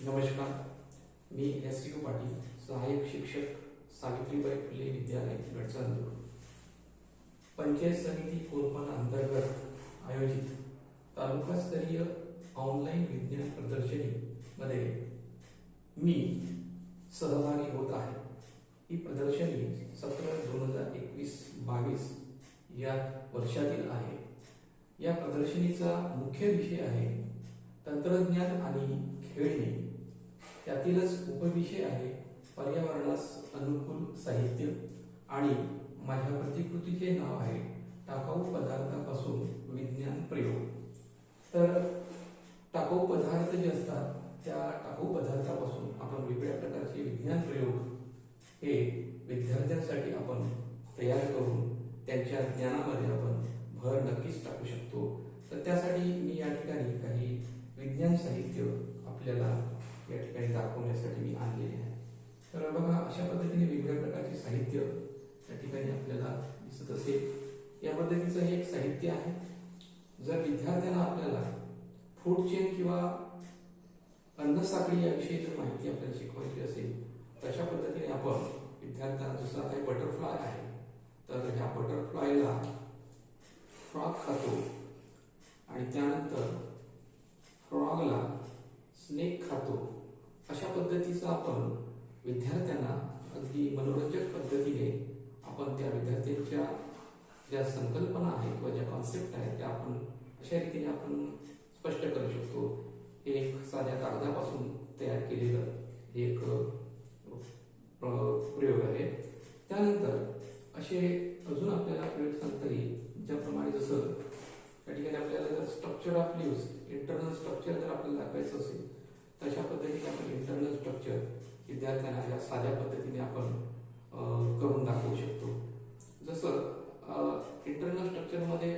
नमस्कार, मी S.U. पाटील, सहाय्यक शिक्षक, सावित्रीबाई फुले विद्यालय गडचंदूर. पंचायत समिती कोरपण अंतर्गत आयोजित तालुकास्तरीय ऑनलाईन विज्ञान प्रदर्शनी मध्ये मी सहभागी होत आहे. ही प्रदर्शनी 17/2021-22 या वर्षातील आहे. या प्रदर्शनीचा मुख्य विषय आहे तंत्रज्ञान आणि खेळणी. त्यातीलच उपविषय आहे पर्यावरणास अनुकूल साहित्य आणि माझ्या प्रतिकृतीचे नाव आहे टाकाऊ पदार्थापासून विज्ञान प्रयोग. तर टाकाऊ पदार्थ जे असतात त्या टाकाऊ पदार्थापासून आपण वेगवेगळ्या प्रकारचे विज्ञान प्रयोग हे विद्यार्थ्यांसाठी आपण तयार करून त्यांच्या ज्ञानामध्ये आपण भर नक्कीच टाकू शकतो. तर त्यासाठी मी या ठिकाणी काही विज्ञान साहित्य आपल्याला या ठिकाणी दाखवण्यासाठी मी आणलेले आहे. तर बघा, अशा पद्धतीने वेगवेगळ्या प्रकारचे साहित्य या ठिकाणी आपल्याला दिसत असेल. या पद्धतीचं हे एक साहित्य आहे. जर विद्यार्थ्यांना आपल्याला फूड चेन किंवा अन्नसाखळी याविषयी जर माहिती आपल्याला शिकवायची असेल तशा पद्धतीने आपण विद्यार्थ्यांना, जसं आता बटरफ्लाय आहे, तर ह्या बटरफ्लायला फ्रॉग खातो आणि त्यानंतर फ्रॉगला स्नेक खातो. अशा पद्धतीचा आपण विद्यार्थ्यांना अगदी मनोरंजक पद्धतीने आपण त्या विद्यार्थ्यांच्या ज्या संकल्पना आहेत किंवा ज्या कॉन्सेप्ट आहेत त्या आपण अशा रीतीने आपण स्पष्ट करू शकतो. हे एक साध्या कागदापासून तयार केलेलं हे एक प्रयोग आहे. त्यानंतर असे अजून आपल्याला प्रयोग सांगता येईल, ज्याप्रमाणे जसं त्या ठिकाणी आपल्याला जर structure of lives, internal structure जर आपल्याला दाखवायचं असेल तशा पद्धतीने आपण इंटरनल स्ट्रक्चर विद्यार्थ्यांना या साध्या पद्धतीने आपण करून दाखवू शकतो. जसं इंटरनल स्ट्रक्चरमध्ये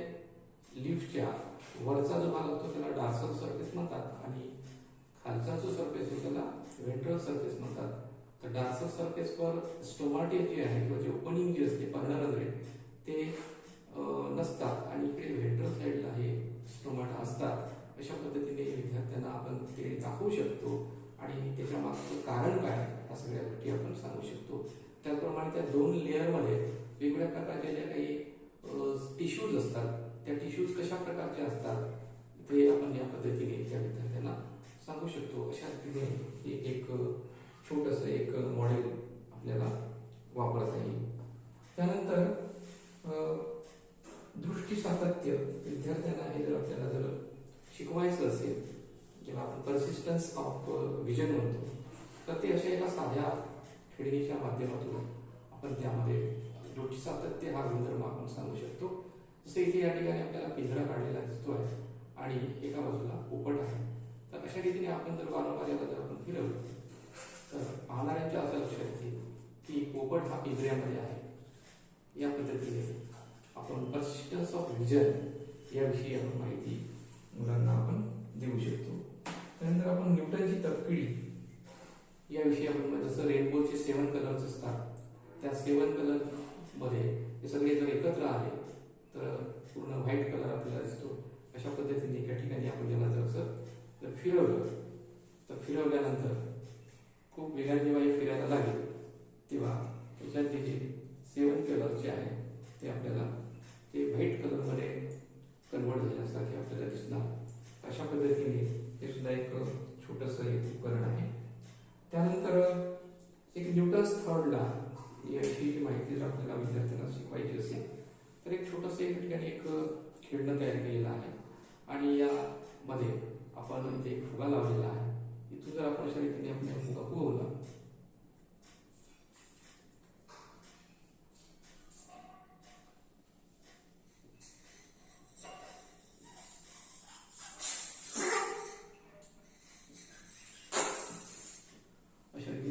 लिव्सच्या वरचा जो भाग असतो त्याला डार्सल सरफेस म्हणतात आणि खालचा जो सरफेस आहे त्याला व्हेंट्रल सरफेस म्हणतात. तर डार्सल सरफेसवर स्टोमाटिया जे आहे किंवा जे ओपनिंग जे असते पर्णरंध्रे ते नसतात आणि इकडे व्हेंट्रल साईडला हे स्टोमाटा असतात. अशा पद्धतीने विद्यार्थ्यांना आपण ते दाखवू शकतो आणि त्याच्या मागचं कारण काय या सगळ्या गोष्टी आपण सांगू शकतो. त्याचप्रमाणे त्या दोन लेअरमध्ये वेगवेगळ्या प्रकारच्या ज्या काही टिश्यूज असतात त्या टिश्यूज कशा प्रकारचे असतात ते आपण या पद्धतीने त्या विद्यार्थ्यांना सांगू शकतो. अशा रीतीने हे एक छोटंसं एक मॉडेल आपल्याला वापरता येईल. त्यानंतर दृष्टी सातत्य विद्यार्थ्यांना हे जर आपल्याला जर शिकवायचं असेल, जेव्हा आपण परसिस्टन्स ऑफ विजन म्हणतो, तर ते अशा एका साध्या खेळणीच्या माध्यमातून आपण त्यामध्ये दृष्टी सातत्य हा गुणधर्म आपण सांगू शकतो. जसं इथे या ठिकाणी आपल्याला पिंजरा काढलेला दिसतो आहे आणि एका बाजूला पोपट आहे. तर अशा रीतीने आपण जर वारंवार याला जर आपण फिरवलं तर पाहणाऱ्यांच्या असं लक्षात येईल की पोपट हा पिंजऱ्यामध्ये आहे. या पद्धतीने आपण परसिस्टन्स ऑफ विजन याविषयी आपण माहिती मुलांना आपण देऊ शकतो. त्यानंतर आपण न्यूटनची तपकिडी याविषयी आपण, जसं रेनबोचे 7 कलर्स असतात, त्या 7 कलर मध्ये हे सगळे जर एकत्र आले तर पूर्ण व्हाईट कलर आपल्याला दिसतो. अशा पद्धतीने एका ठिकाणी आपण याला जर फिरवलं तर फिरवल्यानंतर खूप वेगाने जेव्हा हे फिरायला लागेल तेव्हा त्याच्यात जे 7 कलर जे आहे ते आपल्याला ते व्हाईट कलरमध्ये कन्वर्ट झाल्यासारखे आपल्याला दिसणार. अशा पद्धतीने हे सुद्धा एक छोटंसं एक उपकरण आहे. त्यानंतर एक न्यूटन्स थर्ड लॉ याची माहिती जर आपल्याला विद्यार्थ्यांना शिकवायची असेल तर एक छोटंसं एक ठिकाणी एक खेळणं तयार केलेलं आहे आणि यामध्ये आपण इथे एक फुगा लावलेला आहे. इथून जर आपण अशा रीतीने आपण फुगा फुगवला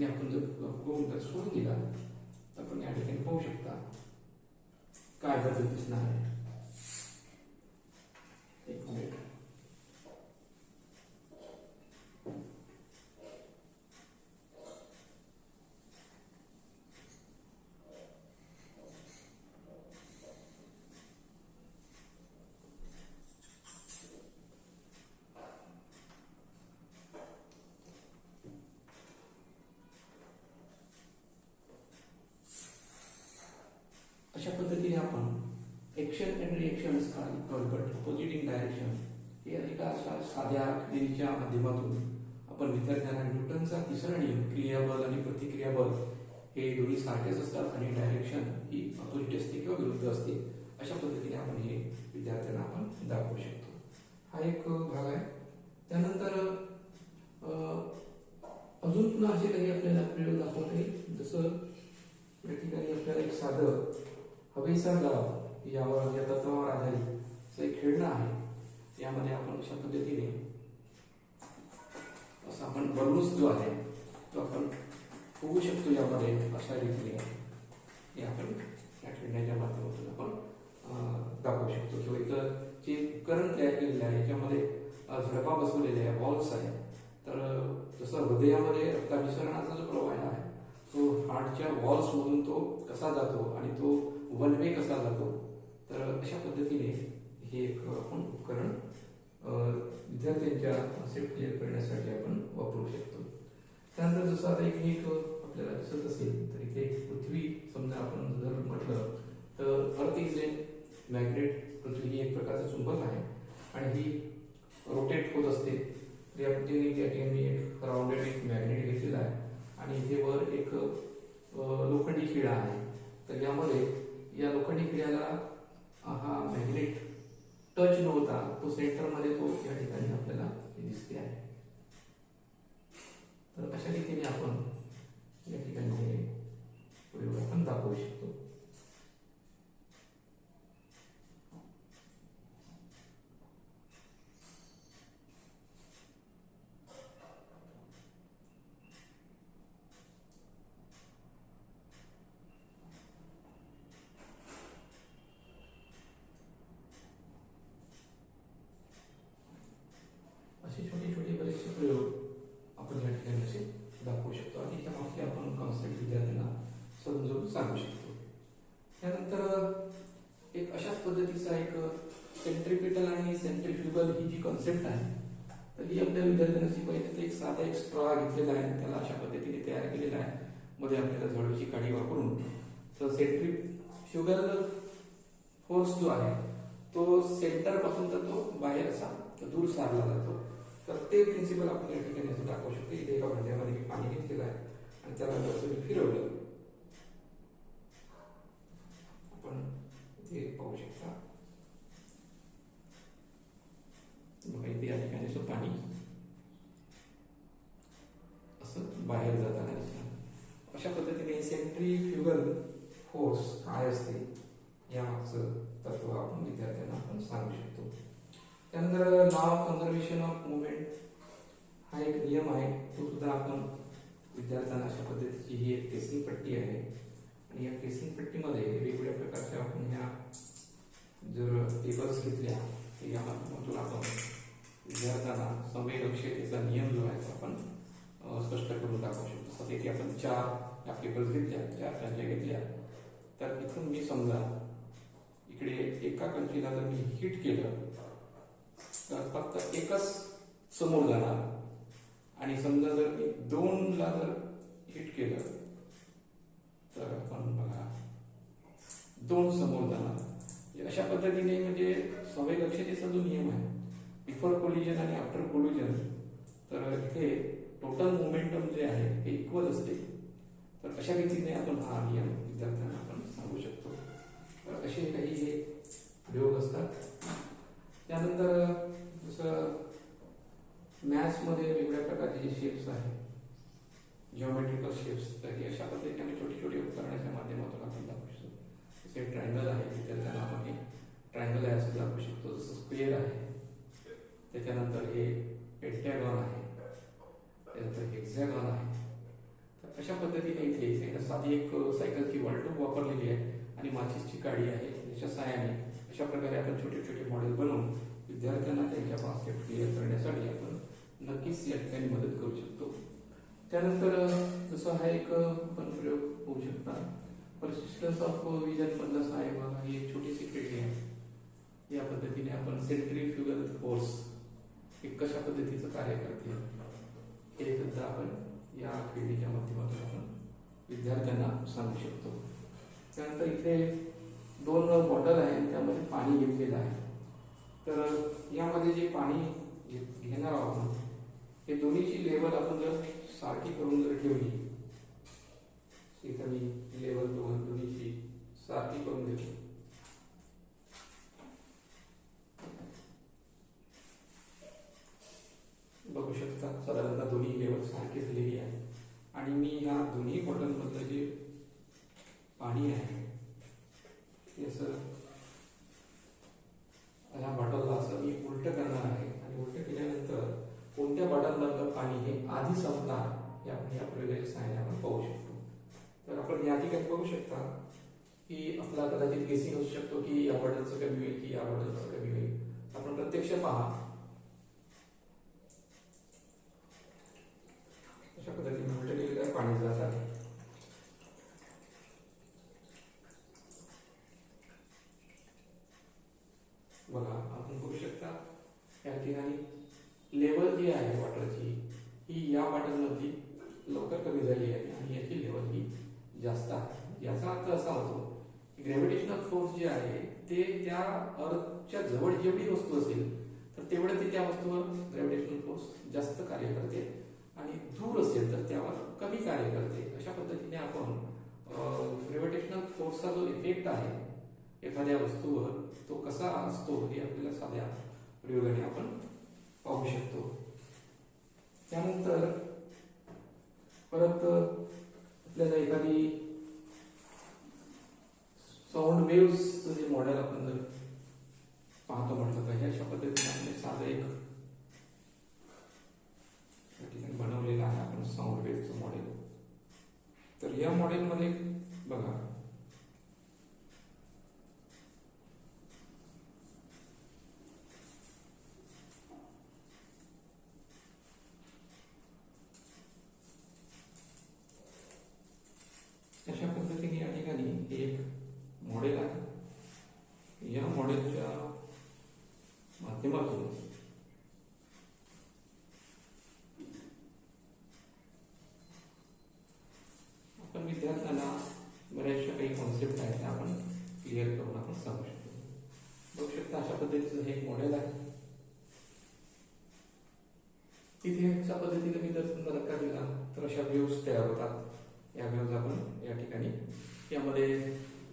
आपण जर फुगवून जर सोडून दिला तर आपण या ठिकाणी पाहू शकता काय बदल दिसणार आहे. एक minute. Directions are equal but opposite in direction हे एका अशा साध्या क्रियेच्या माध्यमातून आपण विद्यार्थ्यांना न्यूटनचा तिसरा नियम क्रियाबल आणि प्रतिक्रियाबल हे दोन्ही सारखेच असतात आणि डायरेक्शन ही ऑपोजिट असते किंवा विरुद्ध असते अशा पद्धतीने आपण हे विद्यार्थ्यांना आपण दाखवू शकतो. हा एक भाग आहे. त्यानंतर अजून पुन्हा असे काही आपल्याला प्रयोग दाखवता येईल. जसं या ठिकाणी आपल्याला एक साधं हवेचा डाव यावर या तत्वावर आधारित एक खेळणं आहे. यामध्ये आपण अशा पद्धतीने असा आपण बलून्स जो आहे तो आपण बघू शकतो. यामध्ये अशा रीतीने हे आपण या खेळण्याच्या माध्यमातून आपण दाखवू शकतो. किंवा इथं जे उपकरण तयार केलेलं आहे याच्यामध्ये झडपा बसवलेल्या आहे, बॉल्स आहे. तर जसं हृदयामध्ये रक्ताभिसरणाचा जो प्रवाह आहे तो हार्टच्या वॉल्स मधून तो कसा जातो आणि तो वन वे कसा जातो, तर अशा पद्धतीने हे एक आपण उपकरण विद्यार्थ्यांच्या कॉन्सेप्ट क्लिअर करण्यासाठी आपण वापरू शकतो. त्यानंतर जसं आता एक आपल्याला दिसत असेल तर इथे पृथ्वी समजा आपण जर म्हटलं तर अर्थ इज ए मॅग्नेट. पृथ्वी ही एक प्रकारचं चुंबक आहे आणि ही रोटेट होत असते. या ठिकाणी मी एक राऊंडेड एक मॅग्नेट घेतलेला आहे आणि इथे वर एक लोखंडी खिळा आहे. तर यामध्ये या लोखंडी खिळ्याला हा मॅग्नेट टच न होता तो सेंटरमध्ये तो या ठिकाणी आपल्याला दिसते आहे. तर अशा रीतीने आपण या ठिकाणी हे प्रयोग आपण दाखवू शकतो. असे छोटे छोटे बरेचसे प्रयोग आपण या ठिकाणी असे दाखवू शकतो आणि त्यामागचे आपण कॉन्सेप्ट विद्यार्थ्यांना समजून सांगू शकतो. त्यानंतर एक अशाच पद्धतीचा एक सेंट्रिपिटल आणि सेंट्रिफ्युगल ही जी कॉन्सेप्ट आहे तर ही आपल्या विद्यार्थ्यांना शिकवायची. तर एक साधा एक स्ट्रॉ घेतलेला आहे, त्याला अशा पद्धतीने तयार केलेला आहे. मध्ये आपल्याला झाडूची काडी वापरून तर सेंट्रिफ्युगल फोर्स जो आहे तो सेंटर पासून तर तो बाहेर असा दूर सारला जातो. तर ते प्रिन्सिपल आपण या ठिकाणी असं दाखवू शकतो. इथे एका भांड्यामध्ये पाणी घेतलेलं आहे आणि त्याला जर फिरवलं आपण इथे पाहू शकता. बघा इथे या ठिकाणी असं पाणी असं बाहेर जाताना दिसतं. अशा पद्धतीने सेंट्रिफ्युगल फोर्स काय असते यामागचं तत्व आपण विद्यार्थ्यांना आपण सांगू शकतो. त्यानंतर law of conservation of movement हा एक नियम आहे. तो सुद्धा आपण विद्यार्थ्यांना अशा पद्धतीची ही एक केसिंग पट्टी आहे आणि या केसिंग पट्टीमध्ये वेगवेगळ्या प्रकारच्या आपण ह्या जर टेबल्स घेतल्या तर या माध्यमातून आपण विद्यार्थ्यांना संवेदनशीलतेचा नियम जो आहे तो आपण स्पष्ट करून दाखवू शकतो. सध्या इथे आपण 4 या टेबल्स घेतल्या, 4 संख्या घेतल्या. तर इथून मी समजा इकडे एका कंचीला जर मी हिट केलं तर फक्त एकच समोर जाणार आणि समजा जर मी 2ला जर हिट केलं तर आपण बघा 2 समोर जाणार. अशा पद्धतीने म्हणजे संवेदनशीलतेचा जो नियम आहे बिफोर कोलिजन आणि आफ्टर कोलिजन तर इथे टोटल मोमेंटम जे आहे हे इक्वल असते. तर अशा रीतीने आपण हा नियम विद्यार्थ्यांना आपण सांगू शकतो. तर असे काही हे प्रयोग असतात. त्यानंतर जसं मॅथ्समध्ये वेगवेगळ्या प्रकारचे जे शेप्स आहेत जिओमेट्रिकल शेप्स तर हे अशा पद्धतीने छोटे छोटे उपकरणाच्या माध्यमातून आपण दाखवू शकतो. जसे ट्रायंगल आहे विद्यार्थ्यांना आपण हे ट्रायंगल आहे असं दाखवू शकतो. जसं स्क्वेअर आहे, त्याच्यानंतर हे पेंटॅगॉन आहे, त्यानंतर हेक्झॅगॉन आहे. तर अशा पद्धतीने इथे साधी एक सायकलची वॉलटूब वापरलेली आहे आणि माचीसची काडी आहे. त्याच्या सहाय्याने अशा प्रकारे आपण छोटे छोटे मॉडेल बनवून विद्यार्थ्यांना त्यांच्या कॉन्सेप्ट क्लिअर करण्यासाठी आपण नक्कीच या ठिकाणी मदत करू शकतो. त्यानंतर जसं हा एक आपण प्रयोग होऊ शकता परसिस्टन्स ऑफ विजन मधला आहे बघा. ही एक छोटीशी पेटी आहे. या पद्धतीने आपण सेंट्रिफ्युगल फोर्स हे कशा पद्धतीचं कार्य करते हे सुद्धा आपण या खेळीच्या माध्यमातून आपण विद्यार्थ्यांना सांगू शकतो. त्यानंतर इथे 2 बॉटल आहे त्यामध्ये पाणी घेतलेलं आहे. तर यामध्ये जे पाणी घेणार आहोत आपण, हे दोन्हीची लेवल आपण जर सारखी करून जर ठेवली, इथं मी लेवल दोन्हीची सारखी करून घेतो. बघू शकता साधारणतः दोन्ही लेवल सारखी झालेली आहे. आणि मी ह्या दोन्ही बॉटलमधलं जे पाणी आहे ते असं ह्या बॉटलला असं मी उलट करणार आहे. आणि उलट केल्यानंतर कोणत्या बॉटलमधलं पाणी हे आधी संपणार हे आपण या प्रयोगाच्या सहाय्याने आपण पाहू शकतो. तर आपण या ठिकाणी पाहू शकता की आपला कदाचित गेसिंग असू शकतो की या बॉटलचं कमी होईल की या बॉटलचं कमी होईल. आपण प्रत्यक्ष पहा, अशा पद्धतीने उलट केलेलं पाणी जात आहे. बघा आपण बघू शकता या ठिकाणी लेवल जी आहे वॉटरची ही या बॉटलमधली लवकर कमी झाली आहे आणि याची लेवल ही जास्त आहे. याचा अर्थ असा होतो की ग्रॅव्हिटेशनल फोर्स जे आहे ते त्या अर्थच्या जवळ जेवढी वस्तू असेल तर तेवढं ते त्या वस्तूवर ग्रॅव्हिटेशनल फोर्स जास्त कार्य करते आणि दूर असेल तर त्यावर कमी कार्य करते. अशा पद्धतीने आपण ग्रॅव्हिटेशनल फोर्सचा जो इफेक्ट आहे एखाद्या वस्तूवर तो कसा असतो हे आपल्याला साध्या प्रयोगाने आपण पाहू शकतो. त्यानंतर परत आपल्याला एखादी साऊंड वेव्हचं जे मॉडेल आपण जर पाहतो म्हटलं तर अशा पद्धतीने आपण साधं एक या ठिकाणी बनवलेलं आहे आपण साऊंड वेव्हचं मॉडेल. तर या मॉडेलमध्ये बघा अशा पद्धतीने या ठिकाणी एक मॉडेल आहे. या मॉडेलच्या माध्यमातून आपण विद्यार्थ्यांना बऱ्याचशा काही कॉन्सेप्ट आहेत त्या आपण क्लिअर करून आपण सांगू शकतो. बघू शकता अशा पद्धतीचं हे एक मॉडेल आहे. इथे अशा पद्धतीने मी जर समजा धक्का दिला तर अशा वेव्स तयार होतात. या वेव्स आपण या ठिकाणी यामध्ये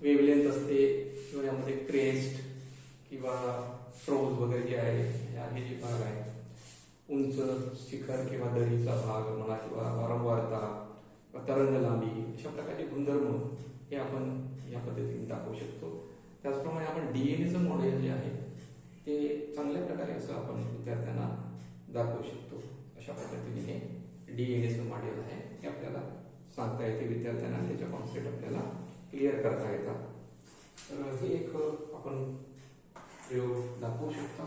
वेवलेंथ असते किंवा यामध्ये क्रेस्ट किंवा फ्रोज वगैरे जे आहे हे जे भाग आहे उंच शिखर किंवा दरीचा भाग म्हणा किंवा वारंवारता तरंग लांबी अशा प्रकारचे गुणधर्म हे आपण या पद्धतीने दाखवू शकतो. त्याचप्रमाणे आपण डीएनएचं मॉडेल जे आहे ते चांगल्या प्रकारे असं आपण विद्यार्थ्यांना दाखवू शकतो. अशा पद्धतीने हे डीएनएचं मॉडेल आहे हे आपल्याला सांगता येते विद्यार्थ्यांना, त्याच्या कॉन्सेप्ट आपल्याला क्लिअर करता येतात. तर हे एक आपण प्रयोग दाखवू शकता.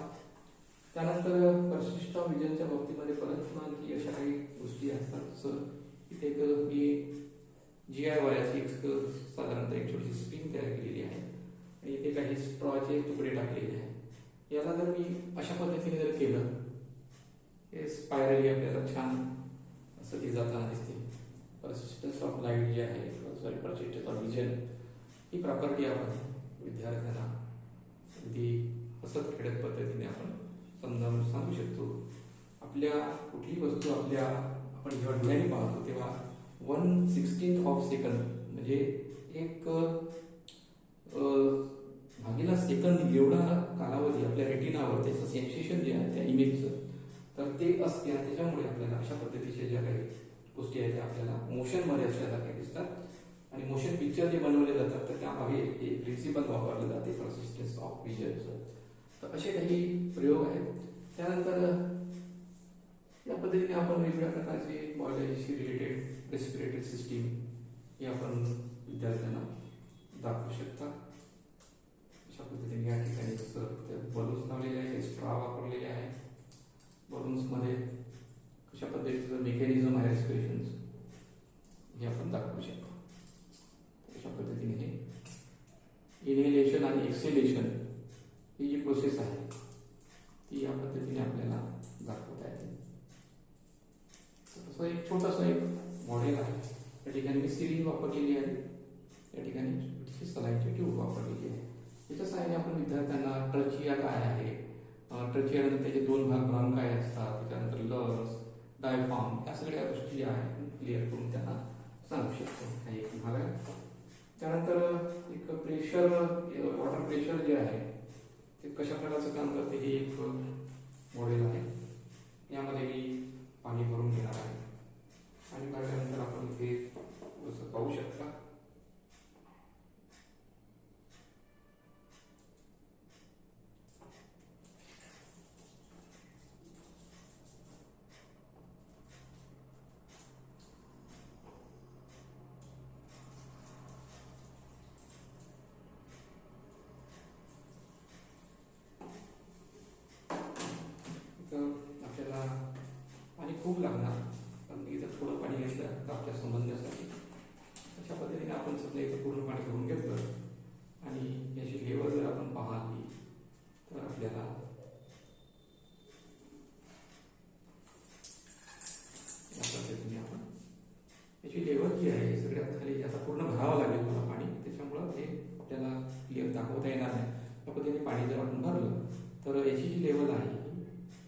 त्यानंतर पर्सिस्ट ऑफ विजनच्या बाबतीमध्ये परत आणखी अशा काही गोष्टी असतात. जसं इथे एक मी GI वायरची एक साधारणतः एक छोटीशी स्प्रिंग तयार केलेली आहे आणि इथे काही स्ट्रॉचे तुकडे टाकलेले आहेत. याला जर मी अशा पद्धतीने जर केलं हे स्पायरली आपल्याला छान असं ती जाताना दिसते. पर्सिस्टन्स ऑफ लाईट जे आहे sorry persistence of vision he property आपण विद्यार्थ्यांना अगदी हसत खेळत पद्धतीने आपण समजावून सांगू शकतो. आपल्या कुठली वस्तू आपण जेव्हा डोळ्याने पाहतो तेव्हा 1/16 ऑफ सेकंद म्हणजे एक भागीला सेकंद एवढा कालावधी आपल्या रेटिनावर त्याचं सेन्सेशन जे आहे त्या इमेजचं तर ते असते. आणि त्याच्यामुळे आपल्याला अशा पद्धतीच्या ज्या काही गोष्टी आहेत त्या आपल्याला मोशनमध्ये असल्यासारख्या दिसतात आणि मोशन पिक्चर जे बनवले जातात तर त्यामागे एक प्रिन्सिपल वापरलं जाते पर्सिस्टन्स ऑफ विजनचं. तर असे काही प्रयोग आहेत. त्यानंतर या पद्धतीने आपण वेगवेगळ्या प्रकारचे बायोलॉजीशी रिलेटेड रेस्पिरेटरी सिस्टीम हे आपण विद्यार्थ्यांना दाखवू शकता. अशा पद्धतीने या ठिकाणी जसं बलून्स लावलेले आहे, स्ट्रा वापरलेले आहे. बलून्समध्ये कशा पद्धतीचं मेकॅनिझम आहे रेस्पिरेशनचं हे आपण दाखवू शकतो. अशा पद्धतीने हे इनहेलेशन आणि एक्सेलेशन ही जी प्रोसेस आहे ती या पद्धतीने आपल्याला दाखवता येते. तसं एक छोटंसं एक मॉडेल आहे. या ठिकाणी मी सिरिंज वापरलेली आहे, या ठिकाणी सलाईनची ट्यूब वापरलेली आहे. याच्या सहाय्याने आपण विद्यार्थ्यांना ट्रचिया काय आहे, ट्रचियानंतर त्याचे दोन भाग काय असतात, त्याच्यानंतर लंग्स, डायफ्राम या सगळ्या गोष्टी ज्या आहेत क्लिअर करून त्यांना सांगू शकतो. हा एक भाग आहे. त्यानंतर एक प्रेशर, वॉटर प्रेशर जे आहे ते कशा प्रकारचं काम करते हे एक मॉडेल आहे. यामध्ये मी पाणी भरून घेणार आहे आणि भरल्यानंतर आपण इथे थोडंसं पाहू शकता. आपल्याला पाणी खूप लागणार, पण इथं थोडं पाणी घेतलं तर आपल्या समजण्यासाठी अशा पद्धतीने आपण सध्या इथं पूर्ण पाणी भरून घेतलं आणि याची लेवल जर आपण पाहिली तर आपल्याला या पद्धतीने आपण याची लेवल जी आहे सगळ्यात खाली आता पूर्ण भरावं लागेल मला पाणी, त्याच्यामुळं हे आपल्याला क्लिअर दाखवता येणार नाही. या पद्धतीने पाणी जर आपण भरलं तर याची जी लेवल आहे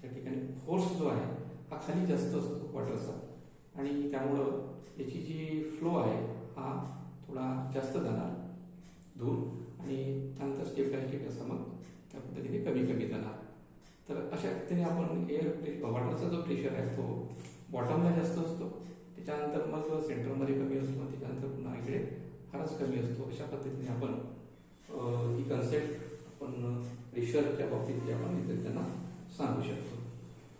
त्या ठिकाणी फोर्स जो आहे हा खाली जास्त असतो वॉटरचा आणि त्यामुळं याची जी फ्लो आहे हा थोडा जास्त जाणार दूर आणि त्यानंतर स्टेप बाय स्टेप असं मग त्या पद्धतीने कमी कमी जाणार. तर अशा पद्धतीने आपण वॉटरचा जो प्रेशर आहे तो बॉटमला जास्त असतो, त्याच्यानंतर मग सेंटरमध्ये कमी असतो, त्याच्यानंतर पुन्हा इकडे फारच कमी असतो. अशा पद्धतीने आपण ही कन्सेप्ट आपण प्रेशरच्या बाबतीत आपण विद्यार्थ्यांना सांगू शकतो.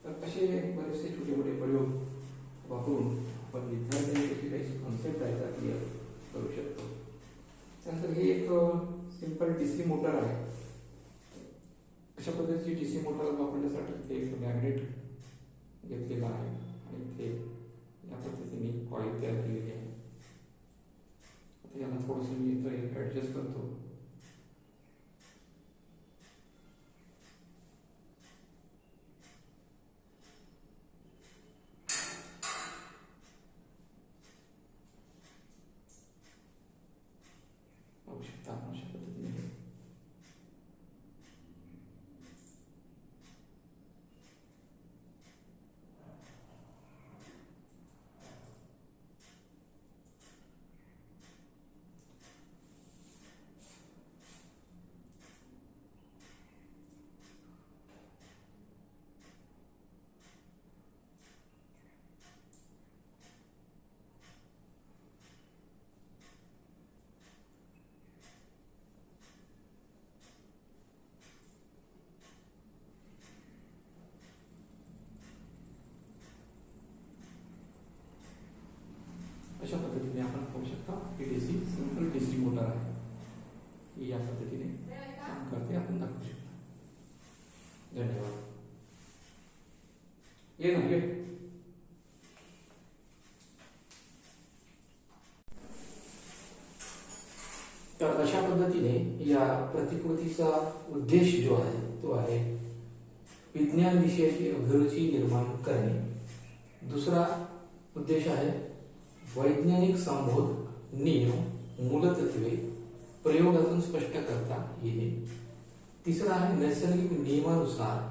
तर असे बरेचसे छोटे मोठे प्रयोग वापरून आपण विद्यार्थ्यांची काही कॉन्सेप्ट आहे त्या क्लिअर करू शकतो. त्यानंतर हे एक सिंपल डीसी मोटर आहे. अशा पद्धतीची डीसी मोटर वापरण्यासाठी ते एक मॅग्नेट घेतलेला आहे आणि ते या पद्धतीने कॉईल तयार केलेली आहे. आता याला थोडंसं मी इथं ॲडजस्ट करतो. अशा पद्धतीने आपण पाहू शकता ही डीसी सिंपल डीसी मोटर आहे. ही या पद्धतीने काम करते आपण दाखवू शकता. धन्यवाद. ये ना ये. तर अशा पद्धतीने या प्रतिकृतीचा उद्देश जो आहे तो आहे विज्ञान विषयाची अभिरुची निर्माण करणे. दुसरा उद्देश आहे वैज्ञानिक संबोध नियम मूलतत्वे प्रयोगातून स्पष्ट करता येणे. तिसरा आहे नैसर्गिक नियमानुसार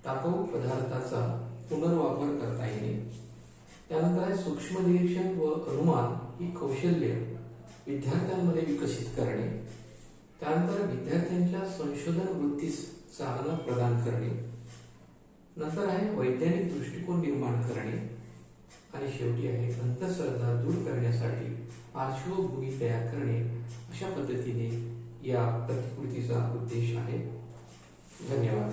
टाकाऊ पदार्थाचा पुनर्वापर करता येणे. त्यानंतर आहे सूक्ष्म निरीक्षण व अनुमान ही कौशल्य विद्यार्थ्यांमध्ये विकसित करणे. त्यानंतर विद्यार्थ्यांच्या संशोधन वृत्तीस चालना प्रदान करणे. नंतर आहे वैज्ञानिक दृष्टिकोन निर्माण करणे आणि शेवटी आहे अंधश्रद्धा दूर करण्यासाठी पार्श्वभूमी तयार करणे. अशा पद्धतीने या प्रतिकृतीचा उद्देश आहे. धन्यवाद.